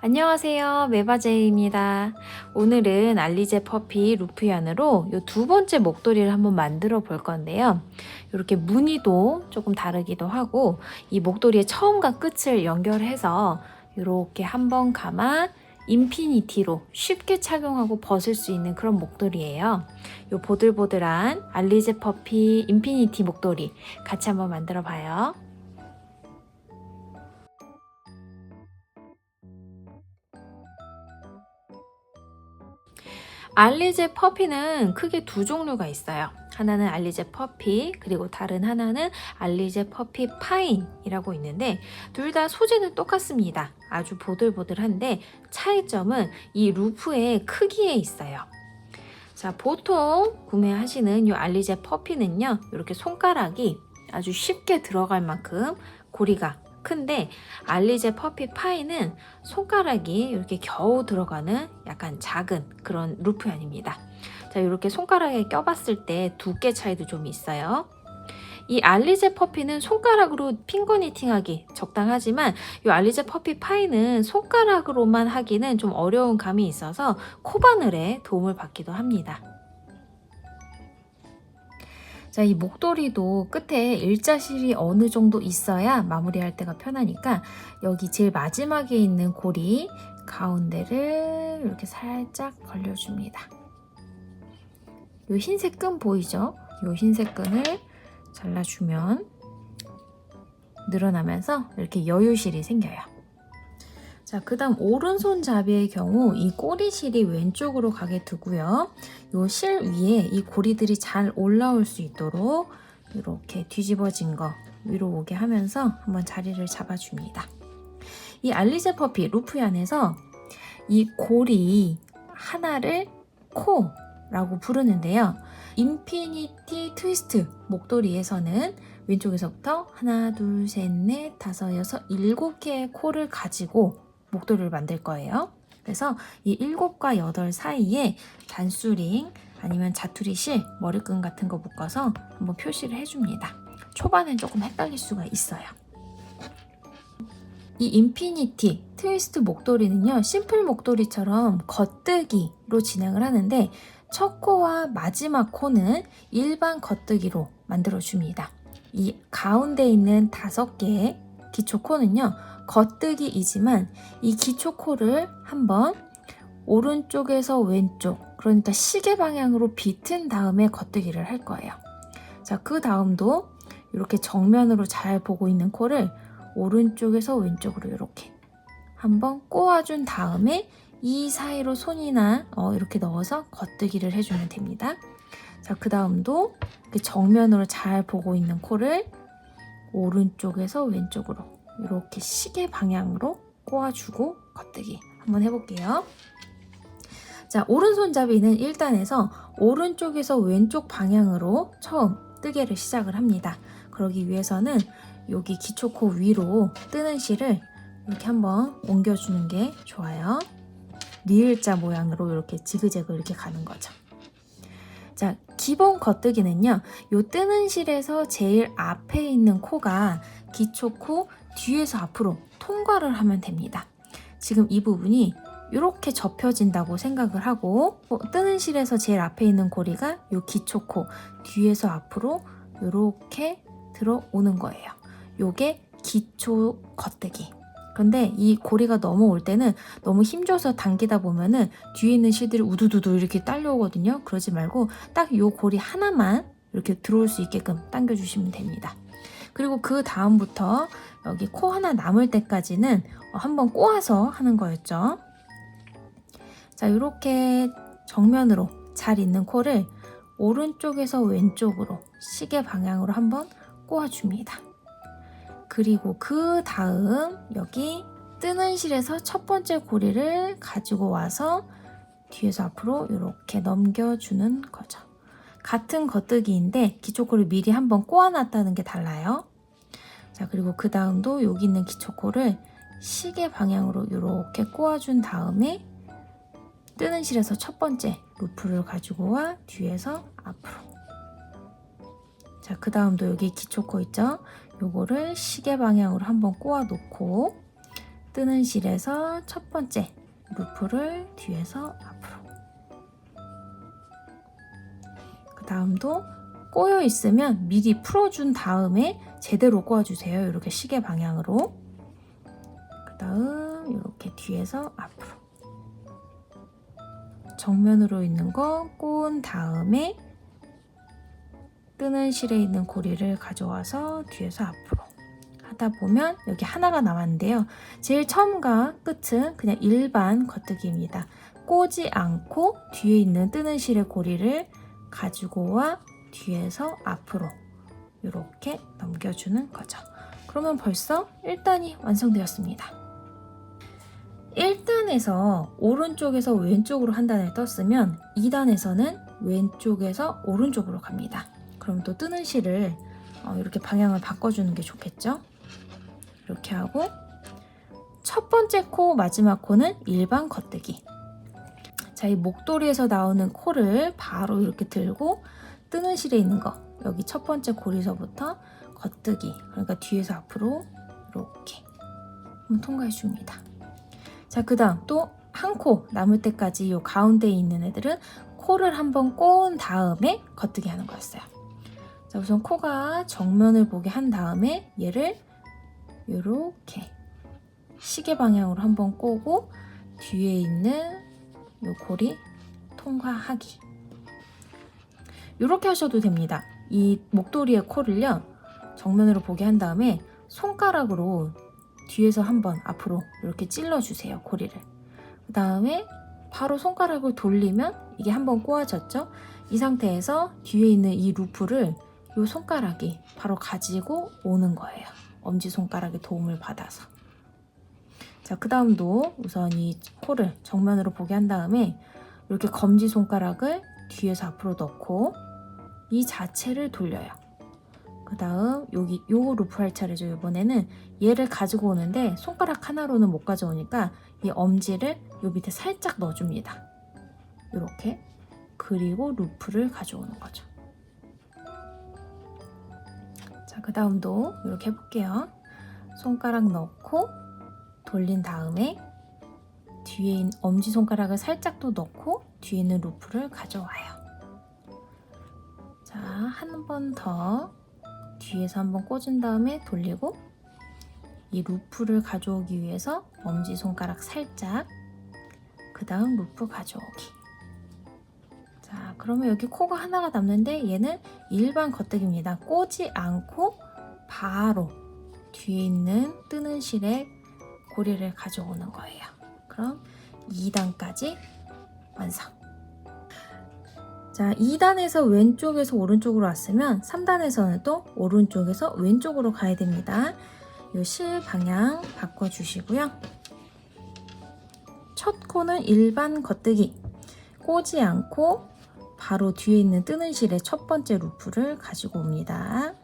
안녕하세요. 메바제이입니다. 오늘은 알리제 퍼피 루프얀으로 이 두 번째 목도리를 한번 만들어 볼 건데요. 이렇게 무늬도 조금 다르기도 하고 이 목도리의 처음과 끝을 연결해서 이렇게 한번 감아 인피니티로 쉽게 착용하고 벗을 수 있는 그런 목도리예요. 이 보들보들한 알리제 퍼피 인피니티 목도리 같이 한번 만들어 봐요. 알리제 퍼피는 크게 두 종류가 있어요. 하나는 알리제 퍼피, 그리고 다른 하나는 알리제 퍼피 파인이라고 있는데 둘 다 소재는 똑같습니다. 아주 보들보들한데 차이점은 이 루프의 크기에 있어요. 자, 보통 구매하시는 이 알리제 퍼피는요, 이렇게 손가락이 아주 쉽게 들어갈 만큼 고리가 큰데 알리제 퍼피 파이는 손가락이 이렇게 겨우 들어가는 약간 작은 그런 루프얀입니다. 자, 이렇게 손가락에 껴봤을 때 두께 차이도 좀 있어요. 이 알리제 퍼피는 손가락으로 핑거 니팅하기 적당하지만 이 알리제 퍼피 파이는 손가락으로만 하기는 좀 어려운 감이 있어서 코바늘에 도움을 받기도 합니다. 자, 이 목도리도 끝에 일자실이 어느 정도 있어야 마무리할 때가 편하니까 여기 제일 마지막에 있는 고리 가운데를 이렇게 살짝 벌려줍니다. 이 흰색 끈 보이죠? 이 흰색 끈을 잘라주면 늘어나면서 이렇게 여유실이 생겨요. 자, 그 다음 오른손잡이의 경우 이 꼬리실이 왼쪽으로 가게 두고요. 이 실 위에 이 고리들이 잘 올라올 수 있도록 이렇게 뒤집어진 거 위로 오게 하면서 한번 자리를 잡아줍니다. 이 알리제 퍼피 루프얀에서 이 고리 하나를 코라고 부르는데요. 인피니티 트위스트 목도리에서는 왼쪽에서부터 하나, 둘, 셋, 넷, 다섯, 여섯, 7개의 코를 가지고 목도리를 만들 거예요. 그래서 이 7과 8 사이에 단수링 아니면 자투리 실, 머리끈 같은 거 묶어서 한번 표시를 해줍니다. 초반엔 조금 헷갈릴 수가 있어요. 이 인피니티 트위스트 목도리는요, 심플 목도리처럼 겉뜨기로 진행을 하는데 첫 코와 마지막 코는 일반 겉뜨기로 만들어줍니다. 이 가운데 있는 5개의 기초 코는요, 겉뜨기이지만 이 기초 코를 한번 오른쪽에서 왼쪽, 그러니까 시계 방향으로 비튼 다음에 겉뜨기를 할 거예요. 자, 그 다음도 이렇게 정면으로 잘 보고 있는 코를 오른쪽에서 왼쪽으로 이렇게 한번 꼬아준 다음에 이 사이로 손이나 이렇게 넣어서 겉뜨기를 해주면 됩니다. 자, 그 다음도 정면으로 잘 보고 있는 코를 오른쪽에서 왼쪽으로 이렇게 시계 방향으로 꼬아주고 겉뜨기 한번 해볼게요. 자, 오른손잡이는 1단에서 오른쪽에서 왼쪽 방향으로 처음 뜨개를 시작을 합니다. 그러기 위해서는 여기 기초코 위로 뜨는 실을 이렇게 한번 옮겨주는 게 좋아요. 리을자 모양으로 이렇게 지그재그 이렇게 가는 거죠. 자, 기본 겉뜨기는요, 요 뜨는 실에서 제일 앞에 있는 코가 기초코 뒤에서 앞으로 통과를 하면 됩니다. 지금 이 부분이 이렇게 접혀진다고 생각을 하고 뜨는 실에서 제일 앞에 있는 고리가 요 기초코 뒤에서 앞으로 이렇게 들어오는 거예요. 요게 기초 겉뜨기. 근데 이 고리가 넘어올 때는 너무 힘줘서 당기다 보면은 뒤에 있는 실들이 우두두두 이렇게 딸려오거든요. 그러지 말고 딱 요 고리 하나만 이렇게 들어올 수 있게끔 당겨주시면 됩니다. 그리고 그 다음부터 여기 코 하나 남을 때까지는 한번 꼬아서 하는 거였죠. 자, 이렇게 정면으로 잘 있는 코를 오른쪽에서 왼쪽으로 시계 방향으로 한번 꼬아줍니다. 그리고 그 다음 여기 뜨는 실에서 첫 번째 고리를 가지고 와서 뒤에서 앞으로 이렇게 넘겨주는 거죠. 같은 겉뜨기인데 기초코를 미리 한번 꼬아놨다는 게 달라요. 자, 그리고 그 다음도 여기 있는 기초코를 시계 방향으로 이렇게 꼬아준 다음에 뜨는 실에서 첫 번째 루프를 가지고 와 뒤에서 앞으로. 자, 그 다음도 여기 기초코 있죠? 요거를 시계 방향으로 한번 꼬아 놓고 뜨는 실에서 첫 번째 루프를 뒤에서 앞으로. 그 다음도 꼬여 있으면 미리 풀어준 다음에 제대로 꼬아주세요. 이렇게 시계 방향으로. 그 다음 이렇게 뒤에서 앞으로. 정면으로 있는 거 꼬은 다음에 뜨는 실에 있는 고리를 가져와서 뒤에서 앞으로 하다 보면 여기 하나가 남았는데요. 제일 처음과 끝은 그냥 일반 겉뜨기입니다. 꼬지 않고 뒤에 있는 뜨는 실의 고리를 가지고 와 뒤에서 앞으로 이렇게 넘겨주는 거죠. 그러면 벌써 1단이 완성되었습니다. 1단에서 오른쪽에서 왼쪽으로 한 단을 떴으면 2단에서는 왼쪽에서 오른쪽으로 갑니다. 그럼 또 뜨는 실을 이렇게 방향을 바꿔주는 게 좋겠죠? 이렇게 하고 첫 번째 코, 마지막 코는 일반 겉뜨기. 자, 이 목도리에서 나오는 코를 바로 이렇게 들고 뜨는 실에 있는 거, 여기 첫 번째 고리서부터 겉뜨기, 그러니까 뒤에서 앞으로 이렇게 한번 통과해 줍니다. 자, 그 다음 또 한 코 남을 때까지 이 가운데에 있는 애들은 코를 한번 꼬은 다음에 겉뜨기 하는 거였어요. 자, 우선 코가 정면을 보게 한 다음에 얘를 이렇게 시계 방향으로 한번 꼬고 뒤에 있는 이 고리 통과하기. 이렇게 하셔도 됩니다. 이 목도리의 코를요, 정면으로 보게 한 다음에 손가락으로 뒤에서 한번 앞으로 이렇게 찔러주세요, 고리를. 그 다음에 바로 손가락을 돌리면 이게 한번 꼬아졌죠? 이 상태에서 뒤에 있는 이 루프를 이 손가락이 바로 가지고 오는 거예요. 엄지손가락의 도움을 받아서. 자, 그 다음도 우선 이 코를 정면으로 보게 한 다음에 이렇게 검지손가락을 뒤에서 앞으로 넣고 이 자체를 돌려요. 그 다음 여기 요 루프 할 차례죠. 이번에는 얘를 가지고 오는데 손가락 하나로는 못 가져오니까 이 엄지를 요 밑에 살짝 넣어줍니다. 이렇게. 그리고 루프를 가져오는 거죠. 자, 그 다음도 이렇게 해볼게요. 손가락 넣고 돌린 다음에 뒤에 있는 엄지손가락을 살짝 또 넣고 뒤에 있는 루프를 가져와요. 자, 한 번 더 뒤에서 한번 꽂은 다음에 돌리고 이 루프를 가져오기 위해서 엄지손가락 살짝, 그 다음 루프 가져오기. 자, 그러면 여기 코가 하나가 남는데 얘는 일반 겉뜨기입니다. 꼬지 않고 바로 뒤에 있는 뜨는 실에 고리를 가져오는 거예요. 그럼 2단까지 완성. 자, 2단에서 왼쪽에서 오른쪽으로 왔으면 3단에서는 또 오른쪽에서 왼쪽으로 가야 됩니다. 이 실 방향 바꿔주시고요. 첫 코는 일반 겉뜨기. 꼬지 않고 바로 뒤에 있는 뜨는 실의 첫 번째 루프를 가지고 옵니다.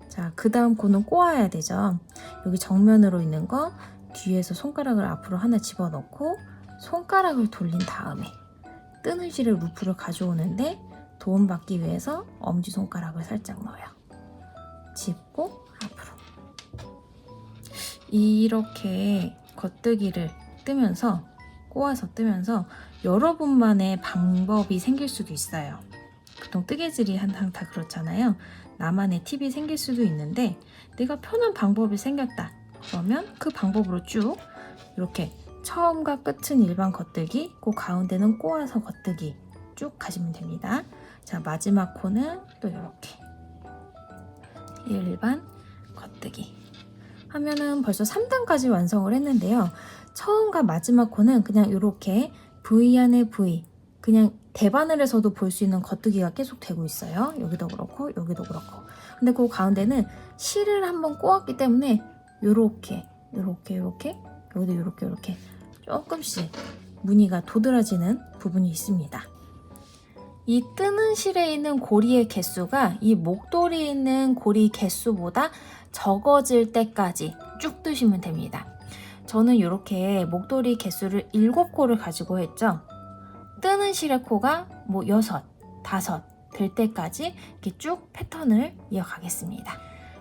자, 그 다음 코는 꼬아야 되죠. 여기 정면으로 있는 거 뒤에서 손가락을 앞으로 하나 집어넣고 손가락을 돌린 다음에 뜨는 실의 루프를 가져오는데 도움받기 위해서 엄지손가락을 살짝 넣어요. 짚고 앞으로. 이렇게 겉뜨기를 뜨면서 꼬아서 뜨면서 여러분만의 방법이 생길 수도 있어요. 보통 뜨개질이 항상 다 그렇잖아요. 나만의 팁이 생길 수도 있는데 내가 편한 방법이 생겼다. 그러면 그 방법으로 쭉 이렇게 처음과 끝은 일반 겉뜨기, 그 가운데는 꼬아서 겉뜨기 쭉 가시면 됩니다. 자, 마지막 코는 또 이렇게 일반 겉뜨기 하면은 벌써 3단까지 완성을 했는데요. 처음과 마지막 코는 그냥 이렇게 V 안에 V, 그냥 대바늘에서도 볼 수 있는 겉뜨기가 계속 되고 있어요. 여기도 그렇고 여기도 그렇고. 근데 그 가운데는 실을 한번 꼬았기 때문에 요렇게 여기도 이렇게 조금씩 무늬가 도드라지는 부분이 있습니다. 이 뜨는 실에 있는 고리의 개수가 이 목도리에 있는 고리 개수보다 적어질 때까지 쭉 뜨시면 됩니다. 저는 이렇게 목도리 개수를 7코를 가지고 했죠. 뜨는 실의 코가 뭐 6, 5 될 때까지 이렇게 쭉 패턴을 이어가겠습니다.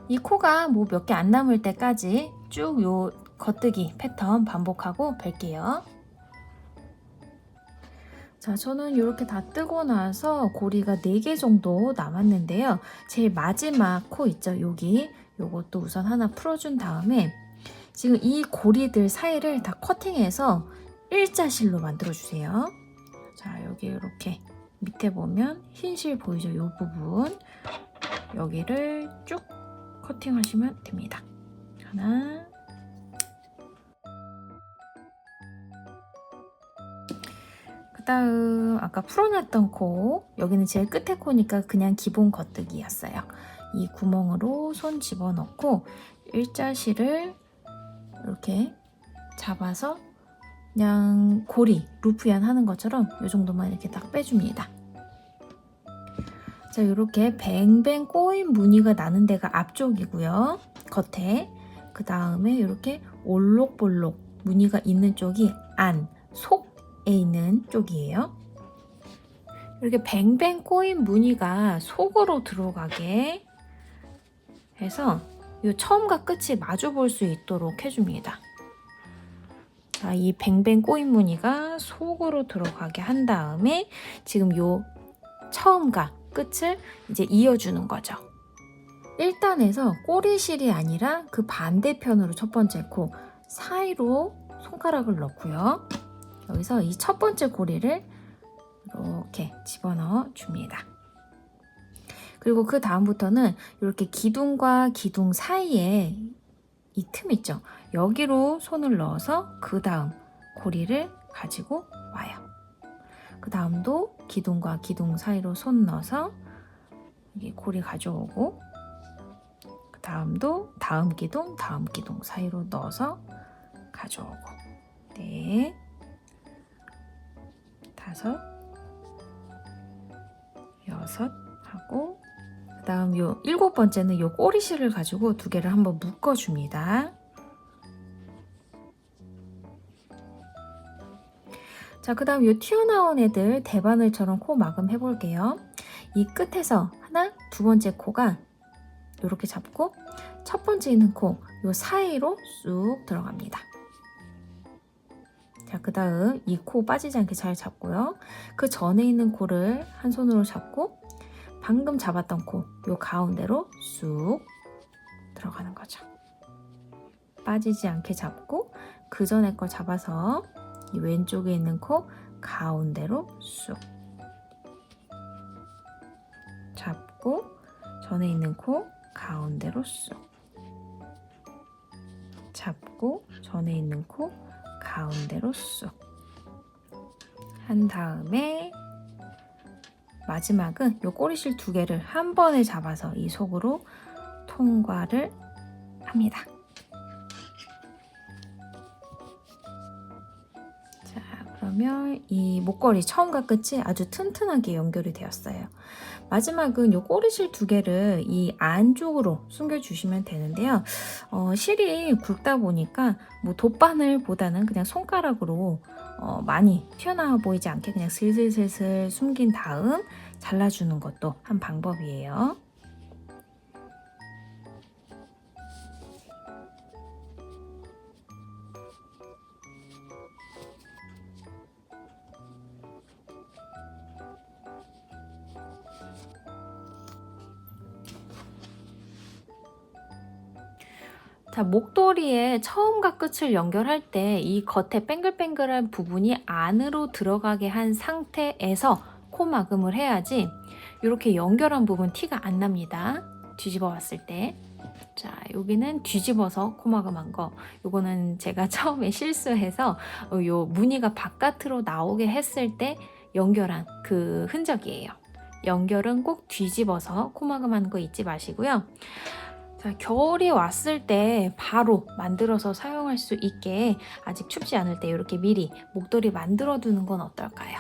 이 코가 뭐 몇 개 안 남을 때까지 쭉 요 겉뜨기 패턴 반복하고 뵐게요. 자, 저는 이렇게 다 뜨고 나서 고리가 4개 정도 남았는데요. 제일 마지막 코 있죠? 여기. 요것도 우선 하나 풀어준 다음에 지금 이 고리들 사이를 다 커팅해서 일자실로 만들어주세요. 자, 여기 이렇게 밑에 보면 흰 실 보이죠? 이 부분. 여기를 쭉 커팅하시면 됩니다. 하나. 그 다음 아까 풀어놨던 코, 여기는 제일 끝에 코니까 그냥 기본 겉뜨기였어요. 이 구멍으로 손 집어넣고 일자실을 이렇게 잡아서 그냥 고리, 루프얀 하는 것처럼 이 정도만 이렇게 딱 빼줍니다. 자, 이렇게 뱅뱅 꼬인 무늬가 나는 데가 앞쪽이고요. 겉에. 그 다음에 이렇게 올록볼록 무늬가 있는 쪽이 안, 속에 있는 쪽이에요. 이렇게 뱅뱅 꼬인 무늬가 속으로 들어가게 해서 이 처음과 끝이 마주 볼 수 있도록 해줍니다. 자, 이 뱅뱅 꼬인 무늬가 속으로 들어가게 한 다음에 지금 요 처음과 끝을 이제 이어주는 거죠. 1단에서 꼬리실이 아니라 그 반대편으로 첫 번째 코 사이로 손가락을 넣고요. 여기서 이 첫 번째 고리를 이렇게 집어넣어 줍니다. 그리고 그 다음부터는 이렇게 기둥과 기둥 사이에 이 틈 있죠? 여기로 손을 넣어서 그 다음 고리를 가지고 와요. 그 다음도 기둥과 기둥 사이로 손 넣어서 여기 고리 가져오고, 그 다음도 다음 기둥 사이로 넣어서 가져오고, 네, 5, 6 하고, 그 다음 요 7번째는 요 꼬리실을 가지고 2개를 한번 묶어줍니다. 자, 그 다음 요 튀어나온 애들 대바늘처럼 코 마금 해볼게요. 이 끝에서 하나, 2번째 코가 이렇게 잡고 첫 번째 있는 코 요 사이로 쑥 들어갑니다. 자, 그 다음 이 코 빠지지 않게 잘 잡고요. 그 전에 있는 코를 한 손으로 잡고 방금 잡았던 코 요 가운데로 쑥 들어가는 거죠. 빠지지 않게 잡고 그 전에 거 잡아서 이 왼쪽에 있는 코 가운데로 쑥 잡고 전에 있는 코 가운데로 쑥 잡고 전에 있는 코 가운데로 쑥 한 다음에 마지막은 요 꼬리실 2개를 한 번에 잡아서 이 속으로 통과를 합니다. 자, 그러면 이 목걸이 처음과 끝이 아주 튼튼하게 연결이 되었어요. 마지막은 요 꼬리실 2개를 이 안쪽으로 숨겨주시면 되는데요. 실이 굵다 보니까 뭐 돗바늘보다는 그냥 손가락으로 많이 튀어나와 보이지 않게 그냥 슬슬슬슬 숨긴 다음 잘라주는 것도 한 방법이에요. 자, 목도리의 처음과 끝을 연결할 때 이 겉에 뱅글뱅글한 부분이 안으로 들어가게 한 상태에서 코막음을 해야지 이렇게 연결한 부분 티가 안 납니다. 뒤집어 왔을 때. 자, 여기는 뒤집어서 코막음한 거. 요거는 제가 처음에 실수해서 요 무늬가 바깥으로 나오게 했을 때 연결한 그 흔적이에요. 연결은 꼭 뒤집어서 코막음하는 거 잊지 마시고요. 자, 겨울이 왔을 때 바로 만들어서 사용할 수 있게 아직 춥지 않을 때 이렇게 미리 목도리 만들어 두는 건 어떨까요?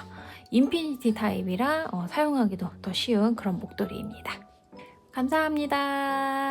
인피니티 타입이라 사용하기도 더 쉬운 그런 목도리입니다. 감사합니다.